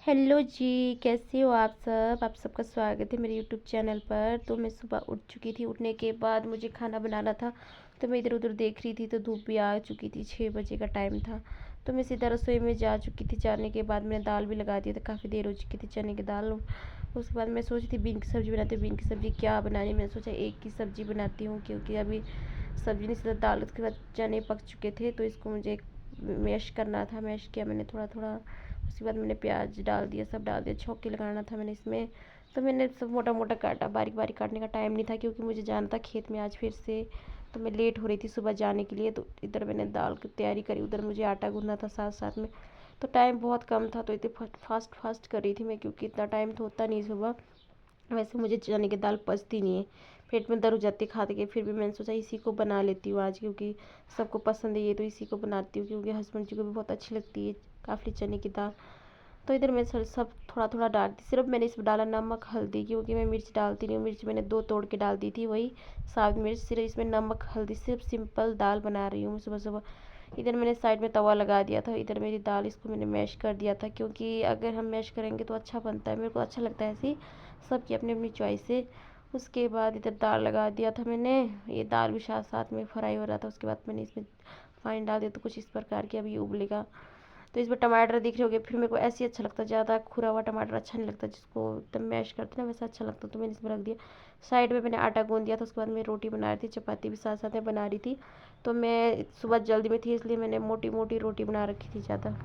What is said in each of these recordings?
Hello जी, कैसे हो आप सबका स्वागत है मेरे यूट्यूब चैनल पर। तो मैं सुबह उठ चुकी थी। उठने के बाद मुझे खाना बनाना था, तो मैं इधर उधर देख रही थी तो धूप भी आ चुकी थी, 6 बजे का टाइम था। तो मैं सीधा रसोई में जा चुकी थी। जाने के बाद मैंने दाल भी लगा दिया था, काफ़ी देर हो चुकी थी चने की दाल। उसके बाद मैं सोची थी बीन की सब्ज़ी बनाती हूँ। बीन की सब्ज़ी क्या बनानी, मैंने सोचा एक की सब्ज़ी बनाती हूँ, क्योंकि अभी सब्ज़ी नहीं, सीधा दाल। उसके बाद चने पक चुके थे तो इसको मुझे मैश करना था। मैश किया मैंने थोड़ा थोड़ा। उसके बाद मैंने प्याज डाल दिया, सब डाल दिया, छौंके लगाना था मैंने इसमें। तो मैंने सब मोटा मोटा काटा, बारीक बारीक काटने का टाइम नहीं था, क्योंकि मुझे जाना था खेत में आज फिर से। तो मैं लेट हो रही थी सुबह जाने के लिए। तो इधर मैंने दाल की तैयारी करी, उधर मुझे आटा गूंदना था साथ साथ में। तो टाइम बहुत कम था, तो इतने फास्ट फास्ट कर रही थी मैं, क्योंकि इतना टाइम तो होता नहीं सुबह। वैसे मुझे चने की दाल पचती नहीं है, पेट में दर्द हो जाती है खाते के। फिर भी मैंने सोचा इसी को बना लेती हूँ आज, क्योंकि सबको पसंद है ये, तो इसी को बनाती हूँ, क्योंकि हस्बैंड जी को भी बहुत अच्छी लगती है काफ़ी चने की दाल। तो इधर मैं सब थोड़ा थोड़ा डालती, सिर्फ मैंने इसमें डाला नमक हल्दी, क्योंकि मैं मिर्च डालती नहीं हूँ। मिर्च मैंने 2 तोड़ के डाल दी थी, वही साबुत मिर्च। सिर्फ इसमें नमक हल्दी, सिर्फ सिंपल दाल बना रही हूँ सुबह सुबह। इधर मैंने साइड में तवा लगा दिया था। इधर मेरी दाल, इसको मैंने मैश कर दिया था, क्योंकि अगर हम मैश करेंगे तो अच्छा बनता है, मेरे को अच्छा लगता है ऐसे। सबकी अपनी अपनी चॉइस है। उसके बाद इधर दाल लगा दिया था मैंने। ये दाल भी साथ साथ में फ्राई हो रहा था। उसके बाद मैंने इसमें पानी डाल दिया, तो कुछ इस प्रकार की अभी उबलेगा। तो इसमें टमाटर दिख रहे होंगे। फिर मेरे को ऐसे ही अच्छा लगता है, ज़्यादा खुरा हुआ टमाटर अच्छा नहीं लगता, जिसको एकदम मैश करते हैं ना वैसा अच्छा लगता। तो मैंने इसमें रख दिया। साइड में मैंने आटा गूंद दिया था। उसके बाद मैं रोटी बना रही थी, चपाती भी साथ साथ में बना रही थी। तो मैं सुबह जल्दी में थी, इसलिए मैंने मोटी मोटी रोटी बना रखी थी ज़्यादा।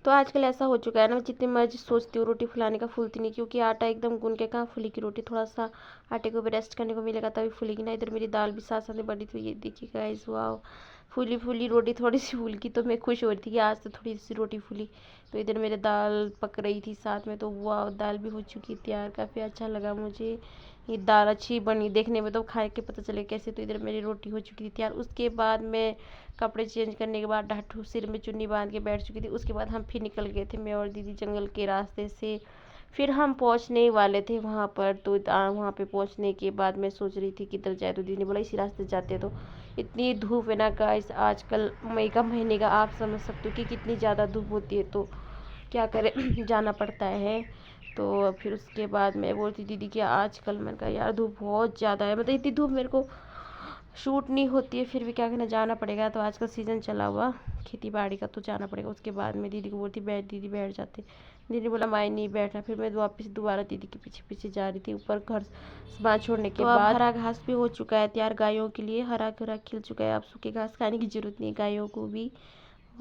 तो आजकल ऐसा हो चुका है ना, मैं जितनी मर्जी सोचती हूँ रोटी फुलाने का, फूलती नहीं, क्योंकि आटा एकदम गूंद के कहाँ फूलेगी रोटी। थोड़ा सा आटे को भी रेस्ट करने को मिलेगा तभी फूलेगी ना। इधर मेरी दाल भी साथ साथ में बनी थी, ये देखिए गाइस, वाह, फूली फूली रोटी थोड़ी सी फूल की। तो मैं खुश हो रही थी कि आज तो थोड़ी सी रोटी फूली। तो इधर मेरे दाल पक रही थी साथ में, तो वाह, दाल भी हो चुकी तैयार। काफ़ी अच्छा लगा मुझे, ये दाल अच्छी बनी देखने में, तो खा के पता चले कैसे। तो इधर मेरी रोटी हो चुकी थी तैयार। उसके बाद मैं कपड़े चेंज करने के बाद ढाठू सिर में चुन्नी बांध के बैठ चुकी थी। उसके बाद हम फिर निकल गए थे, मैं और दीदी, जंगल के रास्ते से। फिर हम पहुंचने वाले थे वहाँ पर। तो वहाँ पे पहुंचने के बाद मैं सोच रही थी किधर जाए, तो दीदी ने बोला इसी रास्ते जाते हैं। तो इतनी धूप है ना गाइस, आजकल मई का महीने का, आप समझ सकते हो कि कितनी ज़्यादा धूप होती है। तो क्या करें जाना पड़ता है। तो फिर उसके बाद मैं बोलती दीदी कि आजकल, मैंने कहा यार धूप बहुत ज़्यादा है, मतलब इतनी धूप मेरे को शूट नहीं होती है, फिर भी क्या करना, जाना पड़ेगा। तो आज का सीज़न चला हुआ खेती बाड़ी का, तो जाना पड़ेगा। उसके बाद मैं दीदी को बोलती बैठ दीदी, बैठ जाते। दीदी ने बोला माई नहीं बैठना। फिर मैं वापस दोबारा दीदी के पीछे पीछे जा रही थी ऊपर घर सामान छोड़ने के बाद। हरा घास भी हो चुका है तैयार गायों के लिए, हरा हरा खिल चुका है। अब सूखे घास खाने की जरूरत नहीं है गायों को भी,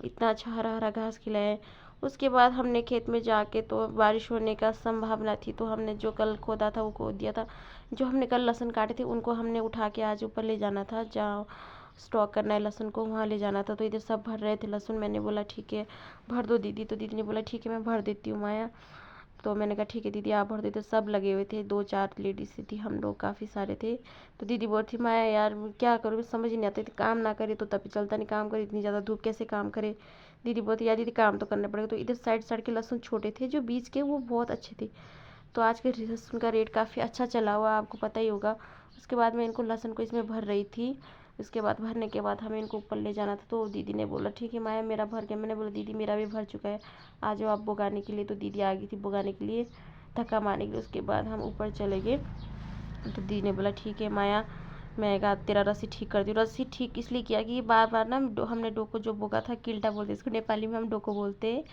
इतना अच्छा हरा हरा घास खिलाया है। उसके बाद हमने खेत में जाके, तो बारिश होने का संभावना थी, तो हमने जो कल खोदा था वो खोद दिया था। जो हमने कल लहसुन काटे थे उनको हमने उठा के आज ऊपर ले जाना था, जहाँ स्टॉक करना है लहसुन को, वहाँ ले जाना था। तो इधर सब भर रहे थे लहसुन। मैंने बोला ठीक है भर दो दीदी, तो दीदी ने बोला ठीक है मैं भर देती हूँ माया। तो मैंने कहा ठीक है दीदी आप भर दे। तो सब लगे हुए थे, 2-4 लेडीज थी, हम लोग काफ़ी सारे थे। तो दीदी बोल थी माया यार क्या करूँ, समझ ही नहीं आता, काम ना करे तो तभी चलता नहीं, काम करे इतनी ज़्यादा धूप कैसे काम करे। दीदी बोलती यार दीदी काम तो करना पड़ेगा। तो इधर साइड साइड के लहसुन छोटे थे, जो बीच के वो बहुत अच्छे थे। तो आज के लहसुन का रेट काफ़ी अच्छा चला हुआ, आपको पता ही होगा। उसके बाद मैं इनको लहसुन को इसमें भर रही थी। उसके बाद भरने के बाद हमें इनको ऊपर ले जाना था। तो दीदी ने बोला ठीक है माया मेरा भर गया। मैंने बोला दीदी मेरा भी भर चुका है, आ जाओ आप बुगाने के लिए। तो दीदी आ गई थी बुगाने के लिए, धक्का मारने के लिए। उसके बाद हम ऊपर चले गए। तो दीदी ने बोला ठीक है माया, मैं कहा तेरा रस्सी ठीक कर दी। रस्सी ठीक इसलिए किया कि बार बार ना हमने डोको जो बोगा था, किल्टा बोलते इसको नेपाली में, हम डोको बोलते हैं।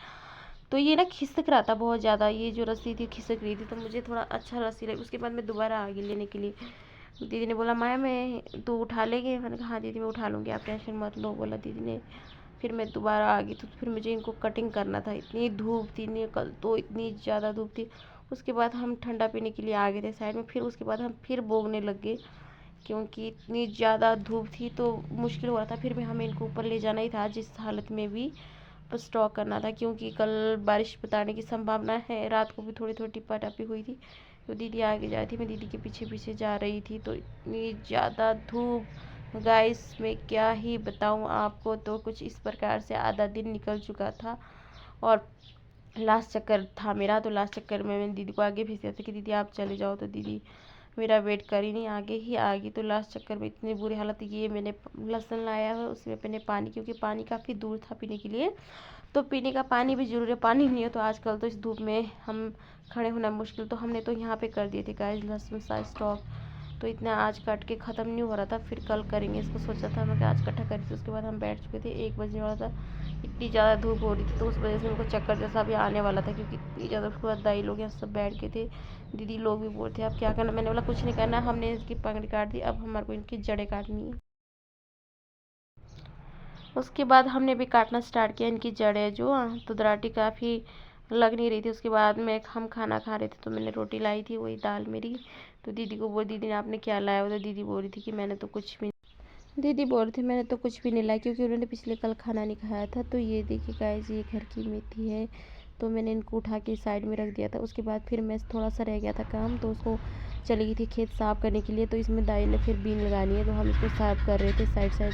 तो ये ना खिसक रहा था बहुत ज़्यादा, ये जो रस्सी थी खिसक रही थी। तो मुझे थोड़ा अच्छा रस्सी लगी। उसके बाद मैं दोबारा आ गई लेने के लिए। दीदी ने बोला माया मैं तू उठा लेंगे, मैंने कहा हाँ दीदी मैं उठा लूँगी, आप टेंशन मत लो, बोला दीदी ने। फिर मैं दोबारा आ गई। तो फिर मुझे इनको कटिंग करना था, इतनी धूप थी नहीं, कल तो इतनी ज़्यादा धूप थी। उसके बाद हम ठंडा पीने के लिए आ गए थे साइड में। फिर उसके बाद हम फिर बोगने लग गए, क्योंकि इतनी ज़्यादा धूप थी तो मुश्किल हो रहा था। फिर भी हमें इनको ऊपर ले जाना ही था जिस हालत में भी, पर स्टॉक करना था, क्योंकि कल बारिश बताने की संभावना है। रात को भी थोड़ी थोड़ी टिपा टापी हुई थी। तो दीदी आगे जा रही थी, मैं दीदी के पीछे पीछे जा रही थी। तो इतनी ज़्यादा धूप गाइस, मैं क्या ही बताऊं आपको। तो कुछ इस प्रकार से आधा दिन निकल चुका था, और लास्ट चक्कर था मेरा। तो लास्ट चक्कर में मैंने दीदी को आगे भेज दिया था कि दीदी आप चले जाओ। तो दीदी मेरा वेट कर ही नहीं, आगे ही आ गई। तो लास्ट चक्कर में इतनी बुरी हालत, ये मैंने लहसुन लाया है, उसमें मैंने पानी, क्योंकि पानी काफ़ी दूर था पीने के लिए, तो पीने का पानी भी ज़रूरी है, पानी नहीं है तो आजकल तो इस धूप में हम खड़े होना मुश्किल, तो हमने तो यहाँ पे कर दिए थे गाइस लहसुन सा स्टॉक। तो इतना आज काट के ख़त्म नहीं हो रहा था, फिर कल करेंगे इसको सोचा था मैं कि आज इकट्ठा करी थी। उसके बाद हम बैठ चुके थे, 1 बजने वाला था, इतनी ज़्यादा धूप हो रही थी तो उस वजह से उनको चक्कर जैसा भी आने वाला था, क्योंकि इतनी ज़्यादा। उसके बाद दाई लोग यहाँ सब बैठ गए थे, दीदी लोग भी बोल थे अब क्या करना। मैंने बोला कुछ नहीं करना, हमने इसकी पगड़ी काट दी, अब हमारे को इनकी जड़ें काटनी है। उसके बाद हमने भी काटना स्टार्ट किया इनकी जड़ें जो, तो दराटी काफ़ी लग नहीं रही थी। उसके बाद में हम खाना खा रहे थे तो मैंने रोटी लाई थी, वही दाल मेरी। तो दीदी को बोल, दीदी ने आपने क्या लाया? वो तो दीदी बोल रही थी कि मैंने तो कुछ भी, दीदी बोल रही थी मैंने तो कुछ भी नहीं लाया, क्योंकि उन्होंने पिछले कल खाना नहीं खाया था। तो ये देखिए गाइस, ये घर की मेथी है, तो मैंने इनको उठा के साइड में रख दिया था। उसके बाद फिर मैं थोड़ा सा रह गया था काम, तो उसको चली गई थी खेत साफ़ करने के लिए। तो इसमें दाई ने फिर बीन लगानी है, तो हम इसको साफ़ कर रहे थे साइड साइड।